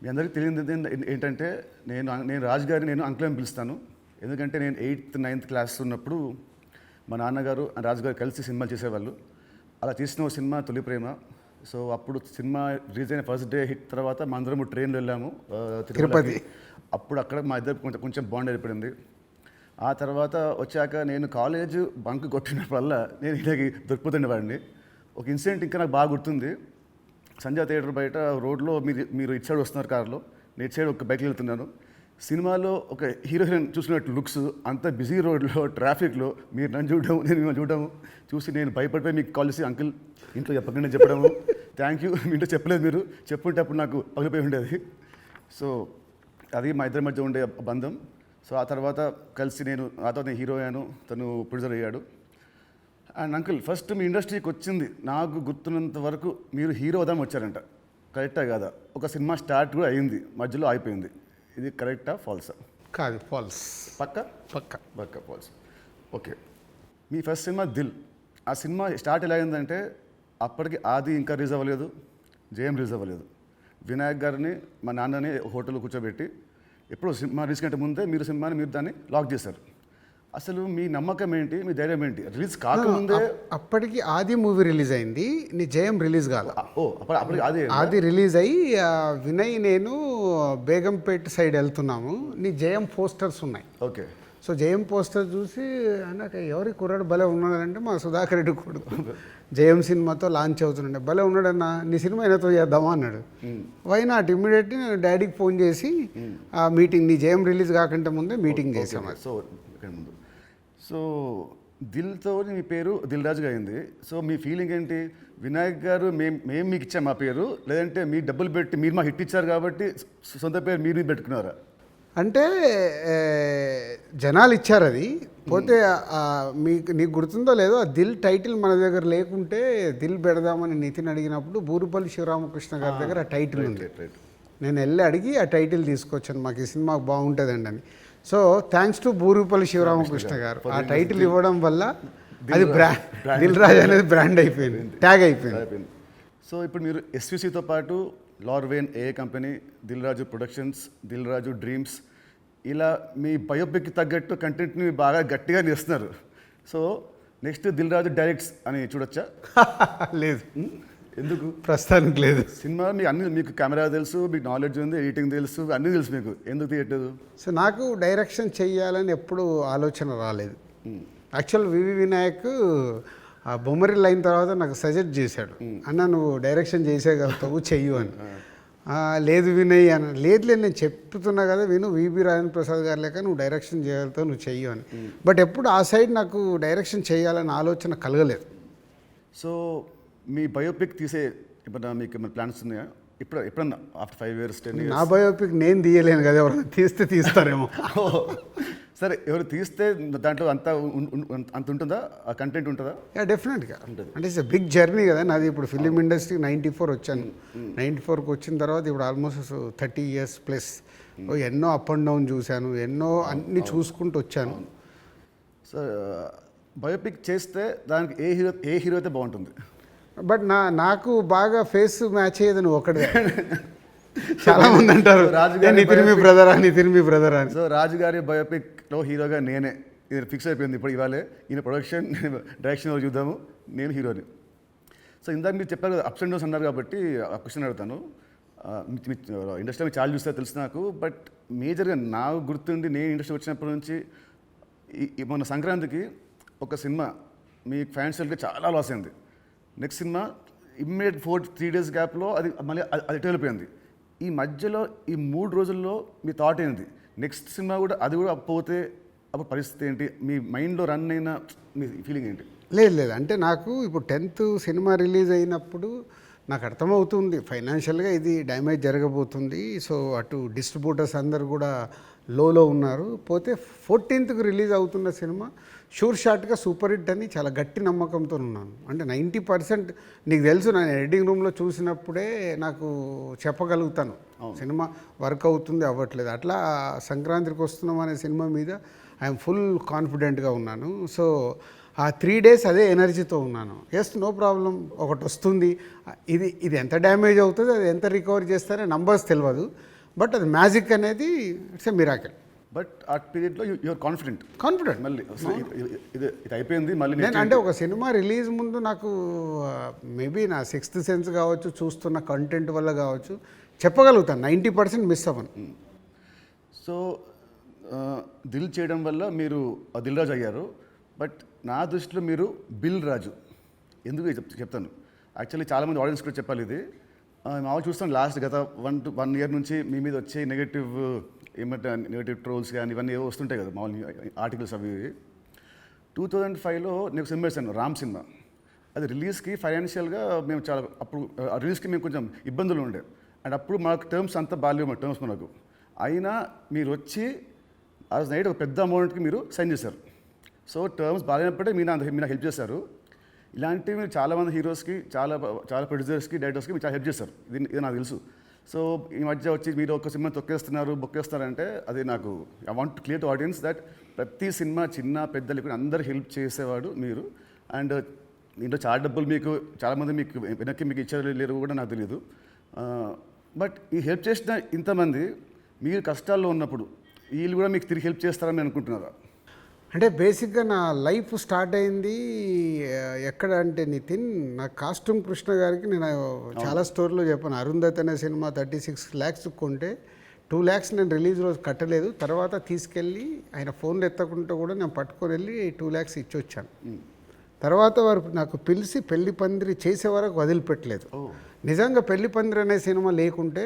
మీ అందరికీ తెలియదు ఏంటంటే నేను రాజు గారిని నేను అంకుల్ అని పిలుస్తాను. ఎందుకంటే నేను 8th 9th క్లాస్ ఉన్నప్పుడు మా నాన్నగారు రాజు గారు కలిసి సినిమాలు చేసేవాళ్ళు. అలా తీసిన ఒక సినిమా తొలి ప్రేమ. సో అప్పుడు సినిమా రిలీజ్ అయిన ఫస్ట్ డే హిట్ తర్వాత మా అందరము ట్రైన్లో వెళ్ళాము తిరుపతి. అప్పుడు అక్కడ మా ఇద్దరు కొంచెం బాండ్ ఏర్పడింది. ఆ తర్వాత వచ్చాక నేను కాలేజ్ బంక్ కొట్టినప్పుడల్లా నేను ఇలాగే దొరికిపోతుండేవాడిని. ఒక ఇన్సిడెంట్ ఇంకా నాకు బాగా గుర్తుంది. సంజయ్ థియేటర్ బయట రోడ్లో మీరు ఇటు సైడ్ వస్తున్నారు కార్లో, నేను ఇటు సైడ్ ఒక బైక్లో వెళ్తున్నాను. సినిమాలో ఒక హీరోయిన్ చూసినట్టు లుక్స్, అంత బిజీ రోడ్లో ట్రాఫిక్లో మీరు నన్ను చూడడం, నేను మిమ్మల్ని చూడడం చూసి నేను భయపడిపోయి మీకు కాల్ చేసి అంకుల్ ఇంట్లో చెప్పకుండా చెప్పడము, థ్యాంక్ యూ మీ ఇంట్లో చెప్పలేదు, మీరు చెప్పుంటే అప్పుడు నాకు పగిలిపోయి ఉండేది. సో అది మా ఇద్దరి మధ్య ఉండే బంధం. సో ఆ తర్వాత కలిసి నేను హీరో అయ్యాను, తను ప్రొడ్యూసర్ అయ్యాడు. అండ్ అంకుల్ ఫస్ట్ మీ ఇండస్ట్రీకి వచ్చింది నాకు గుర్తున్నంత వరకు మీరు హీరో అవుదామని వచ్చారంట, కరెక్టా కాదా? ఒక సినిమా స్టార్ట్ కూడా అయింది, మధ్యలో అయిపోయింది. ఇది కరెక్టా ఫాల్సా? కాదు, ఫాల్స్. పక్క పక్క పక్క ఫాల్స్. ఓకే, మీ ఫస్ట్ సినిమా దిల్. ఆ సినిమా స్టార్ట్ ఎలా అయిందంటే అప్పటికి ఆది ఇంకా రిలీజ్ అవ్వలేదు, జయం రిలీజ్ అవ్వలేదు. వినాయక్ గారిని మా నాన్నని హోటల్లో కూర్చోబెట్టి ఎప్పుడు సినిమా రిలీజ్ కంటే ముందే మీరు దాన్ని లాక్ చేశారు. అసలు మీ నమ్మకం ఏంటి, మీ ధైర్యం ఏంటి? రిలీజ్ కాకముందే అప్పటికి ఆది మూవీ రిలీజ్ అయింది, నీ జయం రిలీజ్ కాదు. అప్పటికి ఆది రిలీజ్ అయ్యి వినయ్ నేను బేగంపేట సైడ్ వెళ్తున్నాము, నీ జయం పోస్టర్స్ ఉన్నాయి. ఓకే. సో జయం పోస్టర్ చూసి నాకు ఎవరి కుర్రాడు భలే ఉన్నాడంటే మా సుధాకర్ రెడ్డి కొడుకు జయం సినిమాతో లాంచ్ అవుతుండే, భలే ఉన్నాడన్నా, నీ సినిమా అయినతో చేద్దామా అన్నాడు. వై నాట్, ఇమ్మీడియట్లీ నేను డాడీకి ఫోన్ చేసి ఆ మీటింగ్, నీ జయం రిలీజ్ కాకంటే ముందే మీటింగ్ చేసాము. సో దిల్తో మీ పేరు దిల్ రాజుగా అయింది. సో మీ ఫీలింగ్ ఏంటి? వినాయక్ గారు మేము మీకు ఇచ్చాం మా పేరు, లేదంటే మీ డబ్బులు పెట్టి మీరు మాకు హిట్ ఇచ్చారు కాబట్టి సొంత పేరు మీరు పెట్టుకున్నారా? అంటే జనాలు ఇచ్చారు అది. పోతే నీకు గుర్తుందో లేదో, ఆ దిల్ టైటిల్ మన దగ్గర లేకుంటే దిల్ పెడదామని నితిన్ అడిగినప్పుడు బూరుపల్లి శివరామకృష్ణ గారి దగ్గర ఆ టైటిల్ ఉంది. నేను వెళ్ళి అడిగి ఆ టైటిల్ తీసుకొచ్చాను, మాకు ఈ సినిమా బాగుంటుందండి అని. So thanks to Burupalli Sivaramakrishna గారు, ఆ టైటిల్ ఇవ్వడం వల్ల అది దిల్ రాజు అనేది బ్రాండ్ అయిపోయింది, ట్యాగ్ అయిపోయింది. సో ఇప్పుడు మీరు ఎస్విసితో పాటు లార్వేన్ ఏ company, Dil Raju productions, Dil Raju dreams, ఇలా మీ బయోపిక్కి తగ్గట్టు కంటెంట్ని బాగా గట్టిగా చేస్తున్నారు. So next Dil Raju directs అని చూడొచ్చా? లేదు. ఎందుకు? ప్రస్తుతానికి లేదు. సినిమా మీకు కెమెరా తెలుసు, మీకు నాలెడ్జ్ ఉంది, ఎడిటింగ్ తెలుసు, అన్నీ తెలుసు, మీకు ఎందుకు తీయట్లేదు? సో నాకు డైరెక్షన్ చెయ్యాలని ఎప్పుడు ఆలోచన రాలేదు. యాక్చువల్ వివి వినాయక్ ఆ బొమ్మరిల్ అయిన తర్వాత నాకు సజెస్ట్ చేశాడు, అన్న నువ్వు డైరెక్షన్ చేసేయగలుగుతావు, చెయ్యు అని. లేదు వినయ్ అని, లేదు నేను చెప్తున్నా కదా విను, వివి రాజేంద్ర ప్రసాద్ గారు లేక నువ్వు డైరెక్షన్ చేయగలుగుతావు, నువ్వు చెయ్యు అని. బట్ ఎప్పుడు ఆ సైడ్ నాకు డైరెక్షన్ చేయాలని ఆలోచన కలగలేదు. సో మీ బయోపిక్ తీసే ఇప్పుడు మీకు ఏమైనా ప్లాన్స్ ఉన్నాయా? ఎప్పుడన్నా ఆఫ్టర్ 5 years 10 years? నా బయోపిక్ నేను తీయలేను కదా, ఎవరైనా తీస్తారేమో. సరే, ఎవరు తీస్తే దాంట్లో అంత ఉంటుందా, ఆ కంటెంట్ ఉంటుందా? డెఫినెట్గా అంటే ఇట్స్ బిగ్ జర్నీ కదా నాది. ఇప్పుడు ఫిలిం ఇండస్ట్రీ 94 వచ్చాను, 94కి వచ్చిన తర్వాత ఇప్పుడు ఆల్మోస్ట్ 30 years ప్లస్. ఎన్నో అప్ అండ్ డౌన్ చూశాను, ఎన్నో అన్నీ చూసుకుంటూ వచ్చాను. సో బయోపిక్ చేస్తే దానికి ఏ హీరో అయితే బాగుంటుంది? బట్ నాకు బాగా ఫేస్ మ్యాచ్ అయ్యేది నువ్వు ఒకటే. చాలా మంది అంటారు నితిన్ మీ బ్రదర్ అని. సో రాజుగారి బయోపిక్లో హీరోగా నేనే, ఇది ఫిక్స్ అయిపోయింది. ఇప్పుడు ఇవాళే ఈయన ప్రొడక్షన్, డైరెక్షన్ చూద్దాము, నేను హీరోని. సో ఇందాక మీరు చెప్పారు కదా అప్స్ అండ్ డౌన్స్ అన్నారు కాబట్టి ఆ క్వశ్చన్ అడుగుతాను. ఇండస్ట్రీ మీకు చాలా చూస్తే తెలుసు నాకు, బట్ మేజర్గా నాకు గుర్తుండి నేను ఇండస్ట్రీ వచ్చినప్పటి నుంచి మొన్న సంక్రాంతికి ఒక సినిమా మీ ఫ్యాన్స్కి చాలా లాస్ అయింది. నెక్స్ట్ సినిమా ఇమ్మీడియట్ 3 days గ్యాప్లో అది మళ్ళీ అది వెళ్ళిపోయింది. ఈ మధ్యలో ఈ 3 రోజుల్లో మీ థాట్ ఏంటి? నెక్స్ట్ సినిమా కూడా అది కూడా పోతే అప్పుడు పరిస్థితి ఏంటి? మీ మైండ్లో రన్ అయిన మీ ఫీలింగ్ ఏంటి? లేదు అంటే నాకు ఇప్పుడు 10th సినిమా రిలీజ్ అయినప్పుడు నాకు అర్థమవుతుంది ఫైనాన్షియల్గా ఇది డ్యామేజ్ జరగబోతుంది. సో అటు డిస్ట్రిబ్యూటర్స్ అందరు కూడా లోలో ఉన్నారు. పోతే 14th రిలీజ్ అవుతున్న సినిమా షూర్ షాట్గా సూపర్ హిట్ అని చాలా గట్టి నమ్మకంతో ఉన్నాను. అంటే 90% నీకు తెలుసు, నేను ఎడిటింగ్ రూమ్లో చూసినప్పుడే నాకు చెప్పగలుగుతాను సినిమా వర్క్ అవుతుంది అవ్వట్లేదు. అట్లా సంక్రాంతికి వస్తున్నాం అనే సినిమా మీద ఐఎమ్ ఫుల్ కాన్ఫిడెంట్గా ఉన్నాను. సో ఆ 3 డేస్ అదే ఎనర్జీతో ఉన్నాను. ఎస్, నో ప్రాబ్లం, ఒకటి వస్తుంది, ఇది ఎంత డ్యామేజ్ అవుతుంది, అది ఎంత రికవర్ చేస్తారో నంబర్స్ తెలియదు, బట్ అది మ్యాజిక్ అనేది ఇట్స్ ఎ మిరాకిల్. బట్ ఆ పీరియడ్లో యూఆర్ కాన్ఫిడెంట్ మళ్ళీ ఇది అయిపోయింది మళ్ళీ నేను అంటే ఒక సినిమా రిలీజ్ ముందు నాకు మేబీ నా 6th సెన్స్ కావచ్చు, చూస్తున్న కంటెంట్ వల్ల కావచ్చు, చెప్పగలుగుతాను 90% మిస్ అవ్వను. సో దిల్ చేయడం వల్ల మీరు దిల్ రాజు అయ్యారు. బట్ నా దృష్టిలో మీరు బిల్ రాజు. ఎందుకు చెప్తాను. యాక్చువల్లీ చాలామంది ఆడియన్స్ కూడా చెప్పాలి ఇది. మామూలు చూస్తాను లాస్ట్ గత 1 year నుంచి మీ మీద వచ్చే నెగటివ్ ట్రోల్స్ కానీ ఇవన్నీ ఏవో వస్తుంటాయి కదా మామూలు ఆర్టికల్స్ అవి. 2005లో నేను సినిమా వేసాను, రామ్ సినిమా. అది రిలీజ్కి ఫైనాన్షియల్గా మేము చాలా అప్పుడు రిలీజ్కి మేము కొంచెం ఇబ్బందులు ఉండే. అండ్ అప్పుడు మాకు టర్మ్స్ అంతా బాగాలేవు, మా టర్మ్స్ మనకు. అయినా మీరు వచ్చి ఆ రోజు నైట్ ఒక పెద్ద అమౌంట్కి మీరు సైన్ చేశారు. సో టర్మ్స్ బాగాలేనప్పుడే మీరు నాకు హెల్ప్ చేశారు. ఇలాంటివి మీరు చాలామంది హీరోస్కి, చాలా ప్రొడ్యూసర్స్కి, డైరెక్టర్స్కి మీరు చాలా హెల్ప్ చేస్తారు. ఇది నాకు తెలుసు. సో ఈ మధ్య వచ్చి మీరు ఒక సినిమా బొక్కేస్తారంటే అది నాకు I want to clear to audience that ప్రతి సినిమా చిన్న పెద్ద లేకుండా అందరు హెల్ప్ చేసేవాడు మీరు. అండ్ దీంట్లో చాలా డబ్బులు మీకు చాలామంది మీకు వెనక్కి మీకు ఇచ్చారు లేరు కూడా నాకు తెలియదు. బట్ ఈ హెల్ప్ చేసిన ఇంతమంది మీరు కష్టాల్లో ఉన్నప్పుడు వీళ్ళు కూడా మీకు తిరిగి హెల్ప్ చేస్తారని అనుకుంటున్నారా? అంటే బేసిక్గా నా లైఫ్ స్టార్ట్ అయింది ఎక్కడ అంటే నితిన్, నా కాస్ట్యూమ్ కృష్ణ గారికి నేను చాలా స్టోరీలో చెప్పాను. అరుంధతి అనే సినిమా 36 lakhs కొంటే 2 lakhs నేను రిలీజ్ రోజు కట్టలేదు. తర్వాత తీసుకెళ్ళి ఆయన ఫోన్లు ఎత్తకుంటే కూడా నేను పట్టుకొని వెళ్ళి 2 lakhs ఇచ్చి వచ్చాను. తర్వాత వారు నాకు పిలిచి పెళ్లి పందిరి చేసే వరకు వదిలిపెట్టలేదు. నిజంగా పెళ్లి పందిరి అనే సినిమా లేకుంటే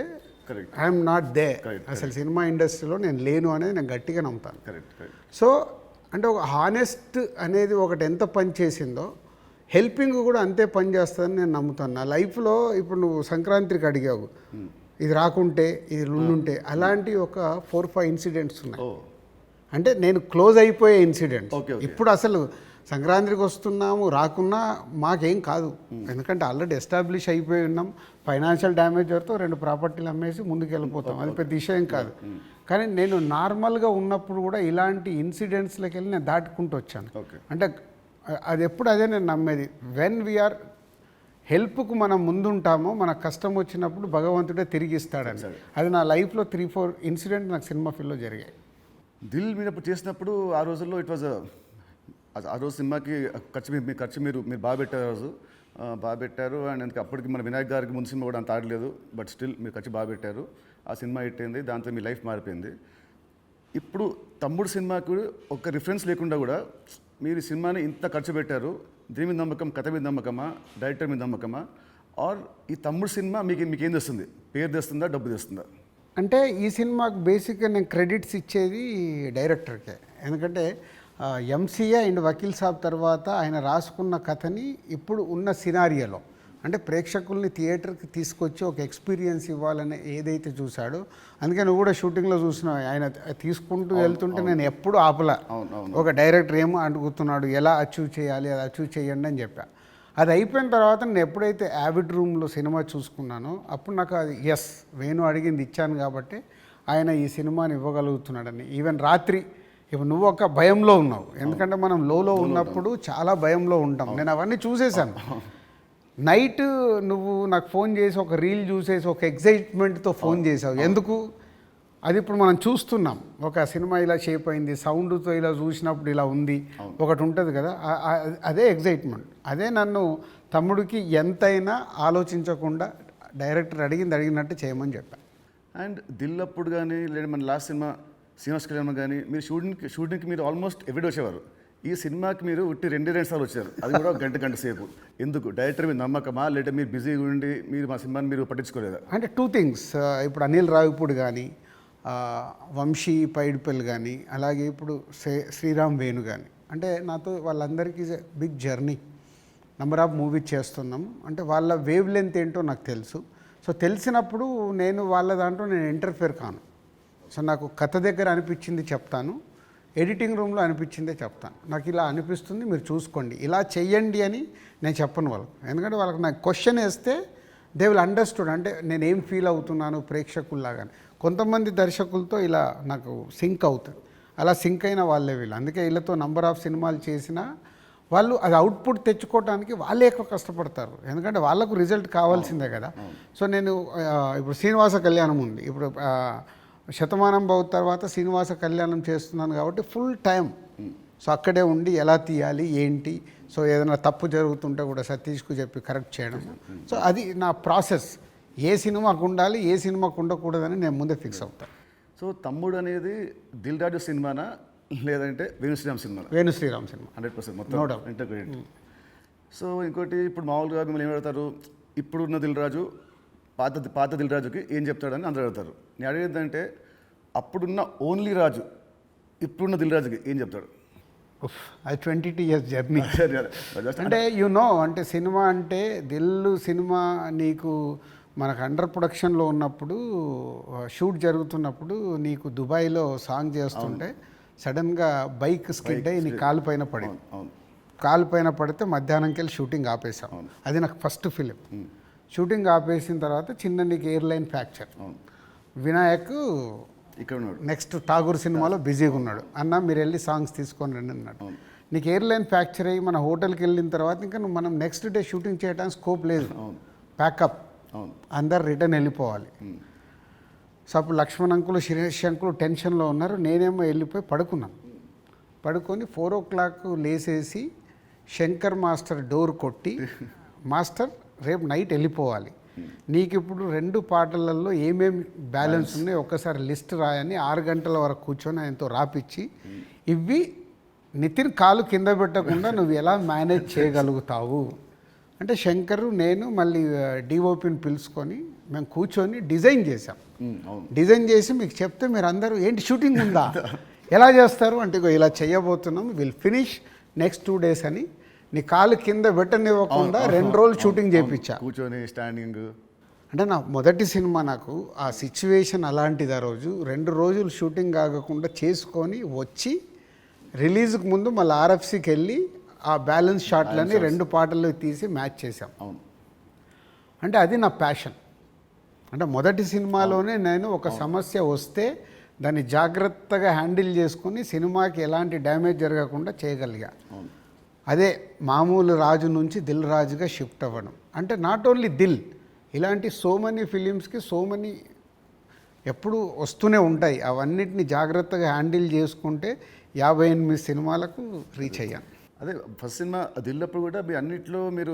ఐఎమ్ నాట్ దే, అసలు సినిమా ఇండస్ట్రీలో నేను లేను అనేది నేను గట్టిగా నమ్ముతాను. సో అంటే ఒక హానెస్ట్ అనేది ఒకటి ఎంత పని చేసిందో హెల్పింగ్ కూడా అంతే పని చేస్తుందని నేను నమ్ముతాను. నా లైఫ్లో ఇప్పుడు నువ్వు సంక్రాంతికి అడిగావు, ఇది రాకుంటే ఇది ఉండుంటే, అలాంటి ఒక 4-5 ఇన్సిడెంట్స్ ఉన్నాయి. అంటే నేను క్లోజ్ అయిపోయే ఇన్సిడెంట్స్. ఇప్పుడు అసలు సంక్రాంతికి వస్తున్నాము, రాకున్నా మాకేం కాదు, ఎందుకంటే ఆల్రెడీ ఎస్టాబ్లిష్ అయిపోయి ఉన్నాం. ఫైనాన్షియల్ డ్యామేజ్ వరకు 2 ప్రాపర్టీలు అమ్మేసి ముందుకు వెళ్ళిపోతాం, అది పెద్ద విషయం కాదు. కానీ నేను నార్మల్గా ఉన్నప్పుడు కూడా ఇలాంటి ఇన్సిడెంట్స్లోకి వెళ్ళి నేను దాటుకుంటూ వచ్చాను. అంటే అది ఎప్పుడు అదే నేను నమ్మేది, వెన్ వీఆర్ హెల్ప్కు మనం ముందుంటామో మన కష్టం వచ్చినప్పుడు భగవంతుడే తిరిగి ఇస్తాడని. అది నా లైఫ్లో 3-4 ఇన్సిడెంట్ నాకు సినిమా ఫీల్డ్లో జరిగాయి. దిల్ మీద చేసినప్పుడు ఆ రోజుల్లో ఇట్ వాజ్ ఆ రోజు సినిమాకి ఖర్చు మీరు బాగా పెట్టారు. ఆ రోజు బాగా పెట్టారు. అండ్ అందుకే అప్పటికి మన వినాయక్ గారికి ముందు సినిమా కూడా అంత ఆడలేదు, బట్ స్టిల్ మీరు ఖర్చు బాగా పెట్టారు. ఆ సినిమా హిట్ అయింది, దాంతో మీ లైఫ్ మారిపోయింది. ఇప్పుడు తమ్ముడు సినిమాకు ఒక రిఫరెన్స్ లేకుండా కూడా మీరు ఈ సినిమాని ఇంత ఖర్చు పెట్టారు. దీని మీద నమ్మకం, కథ మీద నమ్మకమా, డైరెక్టర్ మీద నమ్మకమా, ఆర్ ఈ తమ్ముడు సినిమా మీకేం తెస్తుంది? పేరు తెస్తుందా, డబ్బు తెస్తుందా? అంటే ఈ సినిమాకు బేసిక్గా నేను క్రెడిట్స్ ఇచ్చేది డైరెక్టర్కే. ఎందుకంటే ఎంసీఏ అండ్ వకీల్ సాబ్ తర్వాత ఆయన రాసుకున్న కథని ఇప్పుడు ఉన్న సినారియోలో అంటే ప్రేక్షకుల్ని థియేటర్కి తీసుకొచ్చి ఒక ఎక్స్పీరియన్స్ ఇవ్వాలని ఏదైతే చూశాడో, అందుకే నువ్వు కూడా షూటింగ్లో చూసినావు, ఆయన తీసుకుంటూ వెళ్తుంటే నేను ఎప్పుడు ఆపలా. ఒక డైరెక్టర్ ఏమో అడుగుతున్నాడు, ఎలా అచీవ్ చేయాలి, అది అచీవ్ చేయండి అని చెప్పా. అది అయిపోయిన తర్వాత నేను ఎప్పుడైతే యావిడ్ రూమ్లో సినిమా చూసుకున్నానో అప్పుడు నాకు అది ఎస్, వేణు అడిగింది ఇచ్చాను కాబట్టి ఆయన ఈ సినిమాని ఇవ్వగలుగుతున్నాడని. ఈవెన్ రాత్రి ఇప్పుడు నువ్వు ఒక భయంలో ఉన్నావు, ఎందుకంటే మనం లోలో ఉన్నప్పుడు చాలా భయంలో ఉంటాం. నేను అవన్నీ చూసేశాను. నైట్ నువ్వు నాకు ఫోన్ చేసి ఒక రీల్ చూసేసి ఒక ఎగ్జైట్మెంట్తో ఫోన్ చేసావు. ఎందుకు? అది ఇప్పుడు మనం చూస్తున్నాం, ఒక సినిమా ఇలా షేప్ అయింది, సౌండ్తో ఇలా చూసినప్పుడు ఇలా ఉంది, ఒకటి ఉంటుంది కదా, అదే ఎగ్జైట్మెంట్. అదే నన్ను తమ్ముడికి ఎంతైనా ఆలోచించకుండా డైరెక్టర్ అడిగినట్టు చేయమని చెప్పాను. అండ్ దిల్ అప్పుడు కానీ లేదా మన లాస్ట్ సినిమా శ్రీనివాస్ కళ్యాణ్ కానీ మీరు షూటింగ్కి మీరు ఆల్మోస్ట్ ఎవ్రీడే వచ్చేవారు. ఈ సినిమాకి మీరు ఉట్టి 2 సార్లు వచ్చారు, అది కూడా గంట సేపు. ఎందుకు? డైరెక్టర్ మీద నమ్మకమా, లేదా మీరు బిజీగా ఉండి మీరు మా సినిమాని మీరు పట్టించుకోలేదా? అంటే 2 things. ఇప్పుడు అనిల్ రావిపూడి కానీ, వంశీ పైడిపల్లి కానీ, అలాగే ఇప్పుడు శ్రీరామ్ వేణు కానీ, అంటే నాతో వాళ్ళందరికీ big journey, number of movies చేస్తున్నాం. అంటే వాళ్ళ వేవ్ లెంత్ ఏంటో నాకు తెలుసు. సో తెలిసినప్పుడు నేను వాళ్ళ దాంట్లో నేను ఇంటర్ఫియర్ కాను. సో నాకు కథ దగ్గర అనిపించింది చెప్తాను, ఎడిటింగ్ రూమ్లో అనిపించిందే చెప్తాను. నాకు ఇలా అనిపిస్తుంది, మీరు చూసుకోండి, ఇలా చెయ్యండి అని నేను చెప్పను వాళ్ళకు. ఎందుకంటే వాళ్ళకి నాకు క్వశ్చన్ వేస్తే దే విల్ అండర్స్టూడ్, అంటే నేను ఏం ఫీల్ అవుతున్నాను ప్రేక్షకుల్లాగా. కొంతమంది దర్శకులతో ఇలా నాకు సింక్ అవుతుంది, అలా సింక్ అయిన వాళ్ళే వీళ్ళు. అందుకే వీళ్ళతో నంబర్ ఆఫ్ సినిమాలు చేసినా వాళ్ళు అది అవుట్పుట్ తెచ్చుకోవడానికి వాళ్ళే ఎక్కువ కష్టపడతారు, ఎందుకంటే వాళ్ళకు రిజల్ట్ కావాల్సిందే కదా. సో నేను ఇప్పుడు శ్రీనివాస కళ్యాణం ఉంది, ఇప్పుడు శతమానం భవ తర్వాత శ్రీనివాస కళ్యాణం చేస్తున్నాను కాబట్టి ఫుల్ టైం సో అక్కడే ఉండి ఎలా తీయాలి ఏంటి, సో ఏదైనా తప్పు జరుగుతుంటే కూడా సతీష్కు చెప్పి కరెక్ట్ చేయడం. సో అది నా ప్రాసెస్, ఏ సినిమాకు ఉండాలి ఏ సినిమాకు ఉండకూడదని నేను ముందే ఫిక్స్ అవుతాను. సో తమ్ముడు అనేది దిల్ రాజు సినిమానా లేదంటే వేణు శ్రీరామ్ సినిమా? వేణు శ్రీరామ్ సినిమా 100% No మొత్తం doubt. ఇంటర్గ్రేట్. సో ఇంకోటి ఇప్పుడు మామూలుగా మిమ్మల్ని ఏం అడుగుతారు, ఇప్పుడున్న దిల్ రాజు పాత దిల్ రాజుకి ఏం చెప్తాడని అందరూ అడుగుతారు. నేను అడిగేదంటే అప్పుడున్న ఓన్లీ రాజు ఇప్పుడున్న దిల్ రాజుకి ఏం చెప్తాడు? అది 22 years జర్నీ. అంటే అంటే సినిమా అంటే దిల్లు సినిమా నీకు మనకు అండర్ ప్రొడక్షన్లో ఉన్నప్పుడు షూట్ జరుగుతున్నప్పుడు నీకు దుబాయ్లో సాంగ్ చేస్తుంటే సడన్గా బైక్ స్కిడ్ అయ్యి నీ కాలు పైన పడింది. కాలు పైన పడితే మధ్యాహ్నంకి వెళ్ళి షూటింగ్ ఆపేసాం. అది నాకు ఫస్ట్ ఫిలిం. షూటింగ్ ఆపేసిన తర్వాత చిన్న నీకు ఎయిర్లైన్ ఫ్రాక్చర్. వినాయక్ ఇక్కడ ఉన్నాడు, నెక్స్ట్ ఠాగూర్ సినిమాలో బిజీగా ఉన్నాడు. అన్న మీరు వెళ్ళి సాంగ్స్ తీసుకొని రండి అన్నాడు. నీకు ఎయిర్లైన్ ఫ్రాక్చర్ అయ్యి మన హోటల్కి వెళ్ళిన తర్వాత ఇంకా మనం నెక్స్ట్ డే షూటింగ్ చేయడానికి స్కోప్ లేదు, ప్యాకప్, అందరు రిటర్న్ వెళ్ళిపోవాలి. సో అప్పుడు లక్ష్మణ్ అంకులు శిరీష్ అంకులు టెన్షన్లో ఉన్నారు, నేనేమో వెళ్ళిపోయి పడుకున్నాను. పడుకొని 4 o'clock లేసేసి శంకర్ మాస్టర్ డోర్ కొట్టి, మాస్టర్ రేపు నైట్ వెళ్ళిపోవాలి, నీకు ఇప్పుడు 2 పాటలలో ఏమేమి బ్యాలెన్స్ ఉన్నాయో ఒక్కసారి లిస్ట్ రాయని 6 గంటల వరకు కూర్చొని ఆయనతో రాపిచ్చి, ఇవి నితిన్ కాలు కింద పెట్టకుండా నువ్వు ఎలా మేనేజ్ చేయగలుగుతావు అంటే శంకరు నేను మళ్ళీ డిఓపిని పిలుచుకొని మేము కూర్చొని డిజైన్ చేసాం. డిజైన్ చేసి మీకు చెప్తే మీరు అందరూ ఏంటి షూటింగ్ ఉందా ఎలా చేస్తారు అంటే ఇలా చేయబోతున్నాం, విల్ ఫినిష్ నెక్స్ట్ 2 days అని నీ కాలు కింద పెట్టనివ్వకుండా 2 రోజులు షూటింగ్ చేయించా. కూర్చొని స్టాండింగ్ అంటే నా మొదటి సినిమా, నాకు ఆ సిచ్యువేషన్ అలాంటిది. ఆ రోజు 2 రోజులు షూటింగ్ ఆగకుండా చేసుకొని వచ్చి రిలీజ్కి ముందు మళ్ళీ ఆర్ఎఫ్సికి వెళ్ళి ఆ బ్యాలెన్స్ షాట్లని 2 పాటలు తీసి మ్యాచ్ చేశాం. అవును, అంటే అది నా ప్యాషన్. అంటే మొదటి సినిమాలోనే నేను ఒక సమస్య వస్తే దాన్ని జాగ్రత్తగా హ్యాండిల్ చేసుకుని సినిమాకి ఎలాంటి డ్యామేజ్ జరగకుండా చేయగలిగా. అదే మామూలు రాజు నుంచి దిల్ రాజుగా షిఫ్ట్ అవ్వడం. అంటే నాట్ ఓన్లీ దిల్, ఇలాంటి సో మెనీ ఫిలిమ్స్కి సో మెనీ ఎప్పుడు వస్తూనే ఉంటాయి. అవన్నిటిని జాగ్రత్తగా హ్యాండిల్ చేసుకుంటే 58 సినిమాలకు రీచ్ అయ్యాను. అదే ఫస్ట్ సినిమా దిల్లప్పుడు కూడా మీ అన్నింటిలో మీరు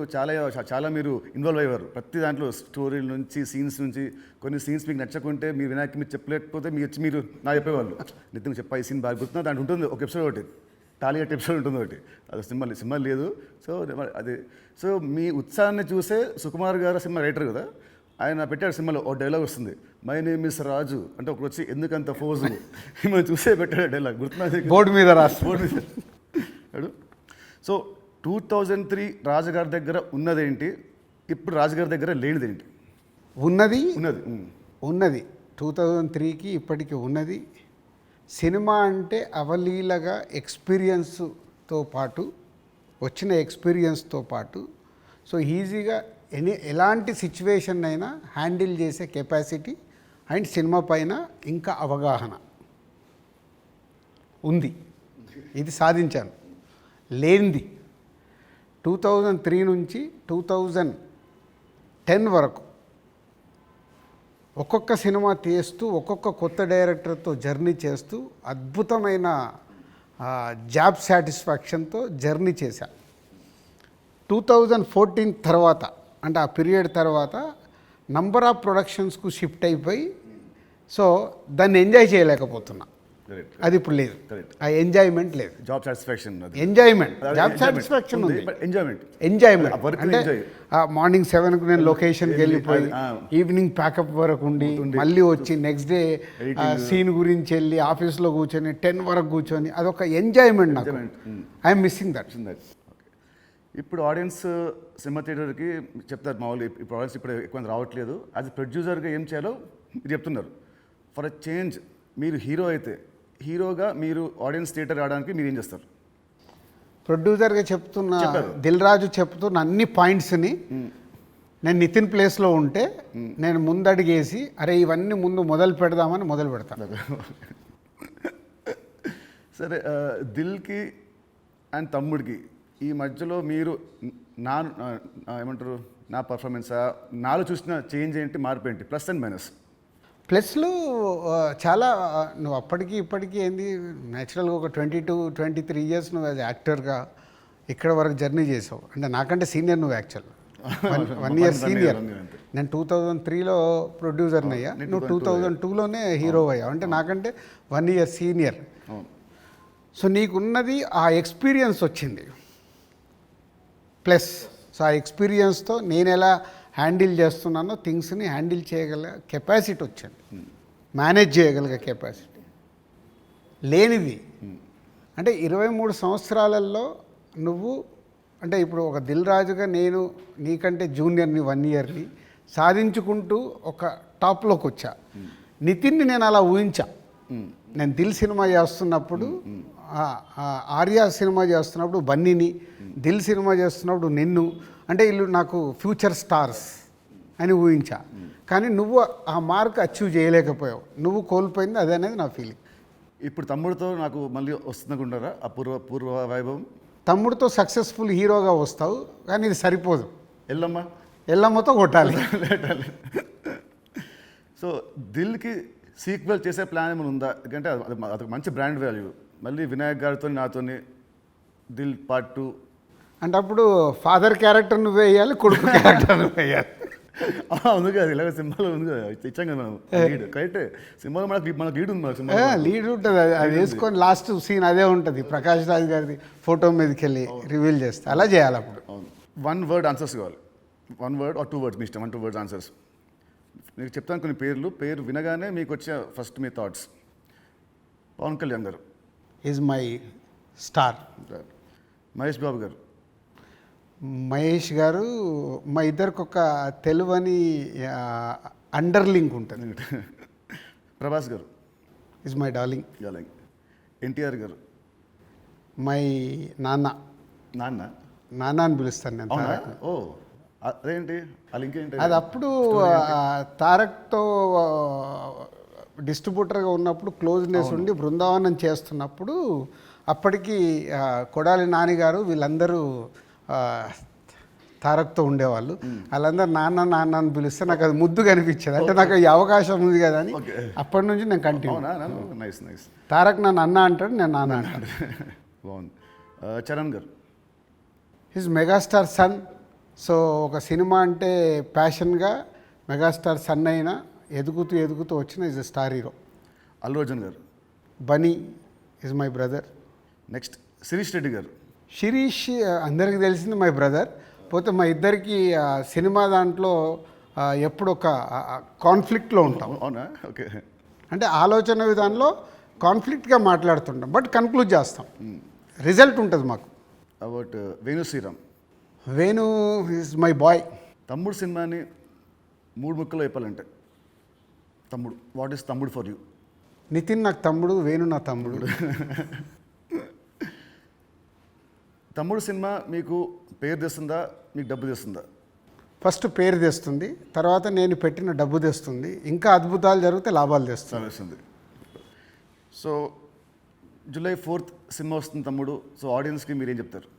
చాలా మీరు ఇన్వాల్వ్ అయ్యేవారు. ప్రతి దాంట్లో స్టోరీల నుంచి సీన్స్ నుంచి, కొన్ని సీన్స్ మీకు నచ్చకుంటే మీ వినాయక్ మీరు చెప్పలేకపోతే మీరు నా చెప్పేవాళ్ళు, నిత్యం చెప్పా ఈ సీన్ బాగా గుర్తున్నా దాంట్లో ఉంటుంది ఒక ఎపిసోడ్, ఒకటి టాలీగట్ ఎపిసోడ్ ఉంటుంది ఒకటి, అది సినిమా లేదు. సో అది సో మీ ఉత్సాహాన్ని చూసే సుకుమార్ గారు సినిమా రైటర్ కదా, ఆయన పెట్టాడు సినిమాలో ఒక డైలాగ్ వస్తుంది, మై నేమ్ ఇస్ రాజు అంటే ఒకటి వచ్చి ఎందుకంత ఫోజు మిమ్మల్ని చూసే పెట్టాడు డైలాగ్, గుర్తున్నా? బోర్డు మీద రాసి బోర్డు మీద. సో 2003 రాజుగారి దగ్గర ఉన్నదేంటి, ఇప్పుడు రాజుగారి దగ్గర లేనిదేంటి? ఉన్నది 2003కి ఇప్పటికీ ఉన్నది. సినిమా అంటే అవలీలగా ఎక్స్పీరియన్స్తో పాటు వచ్చిన ఎక్స్పీరియన్స్తో పాటు సో ఈజీగా ఎలాంటి సిచ్యువేషన్ అయినా హ్యాండిల్ చేసే కెపాసిటీ అండ్ సినిమా పైన ఇంకా అవగాహన ఉంది. ఇది సాధించాను. లేనిది 2003 నుంచి 2010 వరకు ఒక్కొక్క సినిమా తీస్తూ ఒక్కొక్క కొత్త డైరెక్టర్తో జర్నీ చేస్తూ అద్భుతమైన జాబ్ సాటిస్ఫాక్షన్తో జర్నీ చేశా. 2014 తర్వాత అంటే ఆ పీరియడ్ తర్వాత నంబర్ ఆఫ్ ప్రొడక్షన్స్కు షిఫ్ట్ అయిపోయి సో దాన్ని ఎంజాయ్ చేయలేకపోతున్నా. అది ఇప్పుడు లేదు, ఆ ఎంజాయ్మెంట్ లేదు. Job satisfaction, enjoyment, job satisfaction ఉంది, ఎంజాయ్మెంట్ అంటే మార్నింగ్ 7కు నేను లొకేషన్కి వెళ్ళిపోయి ఈవినింగ్ ప్యాకప్ వరకు ఉండి మళ్ళీ వచ్చి నెక్స్ట్ డే సీన్ గురించి వెళ్ళి ఆఫీస్లో కూర్చొని 10 వరకు కూర్చొని అదొక ఎంజాయ్మెంట్ నాకు. I'm missing that. ఇప్పుడు ఆడియన్స్ సినిమా థియేటర్కి చెప్తారు మామూలు, ఇప్పుడు ఆడియన్స్ ఇప్పుడు ఎక్కువ రావట్లేదు, అది ప్రొడ్యూసర్గా ఏం చేయాలో మీరు చెప్తున్నారు. ఫర్ అ చేంజ్ మీరు హీరో అయితే హీరోగా మీరు ఆడియన్స్ థియేటర్ రావడానికి మీరు ఏం చేస్తారు? ప్రొడ్యూసర్గా చెప్తున్న దిల్ రాజు చెప్తున్న అన్ని పాయింట్స్ని నేను నితిన్ ప్లేస్లో ఉంటే నేను ముందడిగేసి అరే ఇవన్నీ ముందు మొదలు పెడదామని మొదలు పెడతాను. సరే, దిల్కి అండ్ తమ్ముడికి ఈ మధ్యలో మీరు నా ఏమంటారు నా పర్ఫార్మెన్సా నాలో చూసిన చేంజ్ ఏంటి, మార్పు ఏంటి, ప్లస్ అండ్ మైనస్? ప్లస్లు చాలా నువ్వు అప్పటికి ఇప్పటికీ ఏంది న్యాచురల్గా ఒక 22-23 ఇయర్స్ నువ్వు యాజ్ యాక్టర్గా ఇక్కడ వరకు జర్నీ చేసావు. అంటే నాకంటే సీనియర్ నువ్వు యాక్చువల్ 1 ఇయర్ సీనియర్. నేను 2003లో ప్రొడ్యూసర్ని అయ్యా, నువ్వు 2002లోనే హీరో అయ్యావు. అంటే నాకంటే 1 ఇయర్ సీనియర్. సో నీకున్నది ఆ ఎక్స్పీరియన్స్ వచ్చింది ప్లస్. సో ఆ ఎక్స్పీరియన్స్తో నేను ఎలా హ్యాండిల్ చేస్తున్నానో థింగ్స్ని హ్యాండిల్ చేయగల కెపాసిటీ వచ్చింది, మేనేజ్ చేయగలిగే కెపాసిటీ లేనిది. అంటే 23 సంవత్సరాలలో నువ్వు అంటే ఇప్పుడు ఒక దిల్ రాజుగా నేను నీకంటే జూనియర్ని 1 ఇయర్ని సాధించుకుంటూ ఒక టాప్లోకి వచ్చా. నితిన్ని నేను అలా ఊహించా. నేను దిల్ సినిమా చేస్తున్నప్పుడు, ఆర్యా సినిమా చేస్తున్నప్పుడు బన్నీని, దిల్ సినిమా చేస్తున్నప్పుడు నిన్ను, అంటే వీళ్ళు నాకు ఫ్యూచర్ స్టార్స్ అని ఊహించా. కానీ నువ్వు ఆ మార్క్ అచీవ్ చేయలేకపోయావు, నువ్వు కోల్పోయింది అదే అనేది నా ఫీలింగ్. ఇప్పుడు తమ్ముడితో నాకు మళ్ళీ వస్తుందనుకుంటారా ఆ పూర్వ వైభవం? తమ్ముడితో సక్సెస్ఫుల్ హీరోగా వస్తావు, కానీ ఇది సరిపోదు. ఎల్లమ్మతో కొట్టాలి. సో దిల్కి సీక్వెల్ చేసే ప్లాన్ ఏమైనా ఉందా? ఎందుకంటే అదొక మంచి బ్రాండ్ వాల్యూ. మళ్ళీ వినాయక్ గారితో నాతోని దిల్ పార్ట్ 2 అంటే అప్పుడు ఫాదర్ క్యారెక్టర్ నువ్వే వేయాలి, కొడుకు క్యారెక్టర్ నువ్వు వేయాలి. ఉంది కదా, ఇలాగ సినిమాలో ఉంది కదా, ఇచ్చాం కదా మనం లీడ్. కరెక్టే, సినిమాలో మనకు లీడ్ ఉంది, సినిమా లీడ్ ఉంటుంది. అది వేసుకొని లాస్ట్ సీన్ అదే ఉంటుంది, ప్రకాష్ రాజ్ గారిది ఫోటో మీదకి వెళ్ళి రివీల్ చేస్తే అలా చేయాలి. అప్పుడు 1 వర్డ్ ఆన్సర్స్ కావాలి. 1 వర్డ్ ఆర్ 2 వర్డ్స్, మీ ఇష్టం. 1-2 వర్డ్స్ ఆన్సర్స్. మీకు చెప్తాను కొన్ని పేరు వినగానే మీకు వచ్చే ఫస్ట్ మీ థాట్స్. పవన్ కళ్యాణ్ గారు is my star. Mahesh Babu గారు. మహేష్ గారు మా ఇద్దరికి ఒక తెలువని అండర్లింక్ ఉంటుంది. ప్రభాస్ గారు ఈజ్ మై డార్లింగ్. ఎన్టీఆర్ గారు. మై నాన్న. నాన్న అని పిలుస్తాను నేను. ఓ అదేంటి ఆ లింక్ ఏంటి? అది అప్పుడు తారక్తో డిస్ట్రిబ్యూటర్గా ఉన్నప్పుడు క్లోజ్నెస్ ఉండి బృందావనం చేస్తున్నప్పుడు అప్పటికి కొడాలి నానిగారు వీళ్ళందరూ తారక్తో ఉండేవాళ్ళు. వాళ్ళందరూ నాన్న నాన్న అని పిలిస్తే నాకు అది ముద్దుగా అనిపించేది. అంటే నాకు ఈ అవకాశం ఉంది కదా అని అప్పటి నుంచి నేను కంటిన్యూ. తారక్ నన్ను అన్న అంటాడు, నేను నాన్న అంటాను. బాగుంది. చరణ్ గారు. His megastar son. సో ఒక సినిమా అంటే ప్యాషన్గా మెగాస్టార్ సన్ అయినా ఎదుగుతూ వచ్చిన is a star hero. Allu Arjun గారు. Bunny is my brother. Next Shirish Reddy గారు. శిరీష్ అందరికీ తెలిసింది మై బ్రదర్. పోతే మా ఇద్దరికి సినిమా దాంట్లో ఎప్పుడు ఒక కాన్ఫ్లిక్ట్లో ఉంటాం. అవునా? ఓకే. అంటే ఆలోచన విధానంలో కాన్ఫ్లిక్ట్గా మాట్లాడుతుంటాం, బట్ కన్క్లూడ్ చేస్తాం, రిజల్ట్ ఉంటుంది మాకు. About Venu Sriram. Venu is my boy. Thammudu సినిమాని 3 ముక్కలో చెప్పాలంటే Thammudu, what is Thammudu for you? Nithin నాకు తమ్ముడు, వేణు నా తమ్ముడు. తమ్ముడు సినిమా మీకు పేరు తెస్తుందా, మీకు డబ్బు తెస్తుందా? ఫస్ట్ పేరు తెస్తుంది, తర్వాత నేను పెట్టిన డబ్బు తెస్తుంది, ఇంకా అద్భుతాలు జరిగితే లాభాలు తెస్తుంది. సో July 4th సినిమా వస్తుంది తమ్ముడు. సో ఆడియన్స్కి మీరేం చెప్తారు?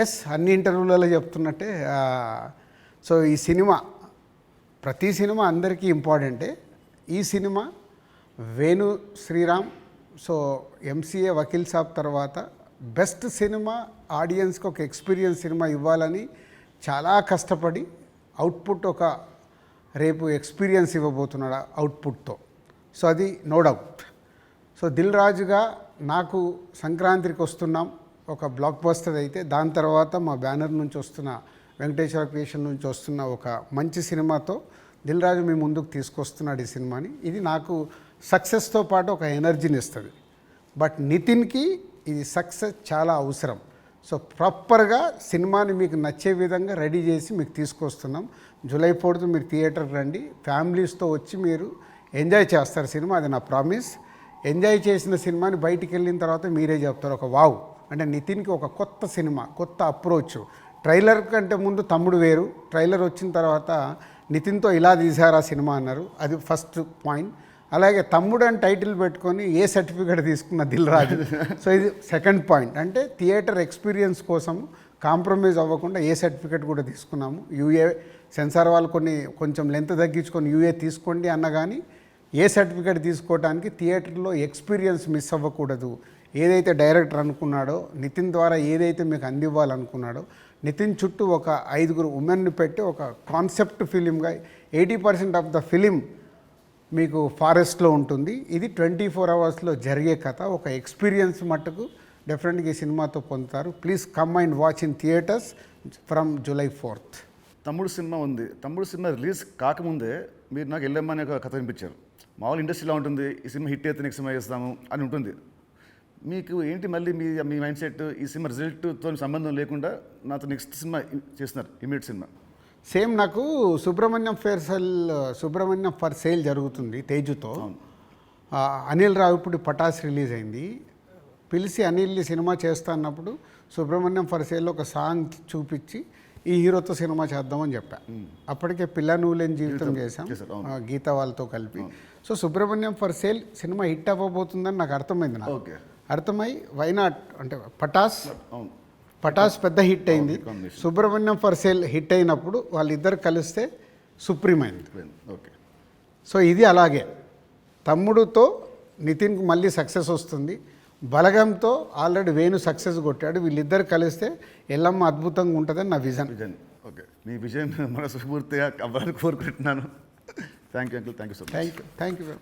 ఎస్, అన్ని ఇంటర్వ్యూలలో చెప్తున్నట్టే. సో ఈ సినిమా, ప్రతి సినిమా అందరికీ ఇంపార్టెంటే. ఈ cinema Venu Sriram, so MCA Vakeel Saab తర్వాత బెస్ట్ సినిమా, ఆడియన్స్కి ఒక ఎక్స్పీరియన్స్ సినిమా ఇవ్వాలని చాలా కష్టపడి అవుట్పుట్ ఒక రేపు ఎక్స్పీరియన్స్ ఇవ్వబోతున్నాడు అవుట్పుట్తో. సో అది నో డౌట్. సో దిల్ రాజుగా నాకు సంక్రాంతికి వస్తున్నాం ఒక బ్లాక్ బస్టర్ అయితే, దాని తర్వాత మా బ్యానర్ నుంచి వస్తున్న వెంకటేశ్వర క్రియేషన్ నుంచి వస్తున్న ఒక మంచి సినిమాతో దిల్ రాజు మీ ముందుకు తీసుకొస్తున్నాడు ఈ సినిమాని. ఇది నాకు సక్సెస్తో పాటు ఒక ఎనర్జీని ఇస్తుంది. బట్ నితిన్కి ఇది సక్సెస్ చాలా అవసరం. సో ప్రాపర్గా సినిమాని మీకు నచ్చే విధంగా రెడీ చేసి మీకు తీసుకొస్తున్నాం. July 4th మీరు థియేటర్కి రండి, ఫ్యామిలీస్తో వచ్చి మీరు ఎంజాయ్ చేస్తారు సినిమా, అది నా ప్రామిస్. ఎంజాయ్ చేసిన సినిమాని బయటికి వెళ్ళిన తర్వాత మీరే చెప్తారు ఒక వావ్. అంటే నితిన్కి ఒక కొత్త సినిమా, కొత్త అప్రోచ్. ట్రైలర్ కంటే ముందు తమ్ముడు వేరు, ట్రైలర్ వచ్చిన తర్వాత నితిన్తో ఇలా తీశారు ఆ సినిమా అన్నారు. అది ఫస్ట్ పాయింట్. అలాగే తమ్ముడు అని టైటిల్ పెట్టుకొని ఏ సర్టిఫికేట్ తీసుకున్న దిల్ రాజు. సో ఇది సెకండ్ పాయింట్. అంటే థియేటర్ ఎక్స్పీరియన్స్ కోసం కాంప్రమైజ్ అవ్వకుండా ఏ సర్టిఫికేట్ కూడా తీసుకున్నాము. యూఏ సెన్సార్ వాళ్ళు కొంచెం లెంత్ తగ్గించుకొని యూఏ తీసుకోండి అన్న కానీ ఏ సర్టిఫికేట్ తీసుకోవడానికి థియేటర్లో ఎక్స్పీరియన్స్ మిస్ అవ్వకూడదు. ఏదైతే డైరెక్టర్ అనుకున్నాడో, నితిన్ ద్వారా ఏదైతే మీకు అందివ్వాలనుకున్నాడో, నితిన్ చుట్టూ ఒక 5 ఉమెన్ని పెట్టి ఒక కాన్సెప్ట్ ఫిలింగా 80% ఆఫ్ ద ఫిలిం మీకు ఫారెస్ట్లో ఉంటుంది. ఇది 24 అవర్స్లో జరిగే కథ. ఒక ఎక్స్పీరియన్స్ మట్టుకు డెఫినెట్గా ఈ సినిమాతో పొందుతారు. Please come and watch in theatres from July 4th. తమ్ముడు సినిమా ఉంది. తమ్ముడు సినిమా రిలీజ్ కాకముందే మీరు నాకు ఎల్లమ్మ అనే ఒక కథ వినిపించారు. మామూలు ఇండస్ట్రీలో ఉంటుంది, ఈ సినిమా హిట్ అయితే నెక్స్ట్ సినిమా చేస్తాము అని ఉంటుంది. మీకు ఏంటి మళ్ళీ మీ మైండ్ సెట్ ఈ సినిమా రిజల్ట్తో సంబంధం లేకుండా నాతో నెక్స్ట్ సినిమా చేస్తున్నారు, ఇమీడియట్ సినిమా? సేమ్ నాకు సుబ్రహ్మణ్యం ఫర్ సేల్ జరుగుతుంది తేజుతో. అనిల్ రావిపూడి పటాస్ రిలీజ్ అయింది. పిలిచి అనిల్ సినిమా చేస్తా అన్నప్పుడు సుబ్రహ్మణ్యం ఫర్ సేల్లో ఒక సాంగ్ చూపించి ఈ హీరోతో సినిమా చేద్దామని చెప్పా. అప్పటికే పిల్ల నువ్వు లేని జీవితం చేశాం గీత వాళ్ళతో కలిపి. So Subrahmanyam for sale cinema hit అవ్వబోతుందని నాకు అర్థమైంది. నాకు అర్థమై వైనాట్ అంటే పటాస్ పెద్ద హిట్ అయింది. సుబ్రహ్మణ్యం ఫర్ సేల్ హిట్ అయినప్పుడు వాళ్ళిద్దరు కలిస్తే సుప్రీం అయింది. ఓకే. సో ఇది అలాగే తమ్ముడుతో నితిన్కు మళ్ళీ సక్సెస్ వస్తుంది. బలగంతో ఆల్రెడీ వేణు సక్సెస్ కొట్టాడు. వీళ్ళిద్దరు కలిస్తే ఎల్లమ్మ అద్భుతంగా ఉంటుందని నా విజన్. ఓకే, మీ విజన్ మనస్ఫూర్తిగా అవ్వాలని కోరుకుంటున్నాను. Thank you uncle, thank you so much. Thank you.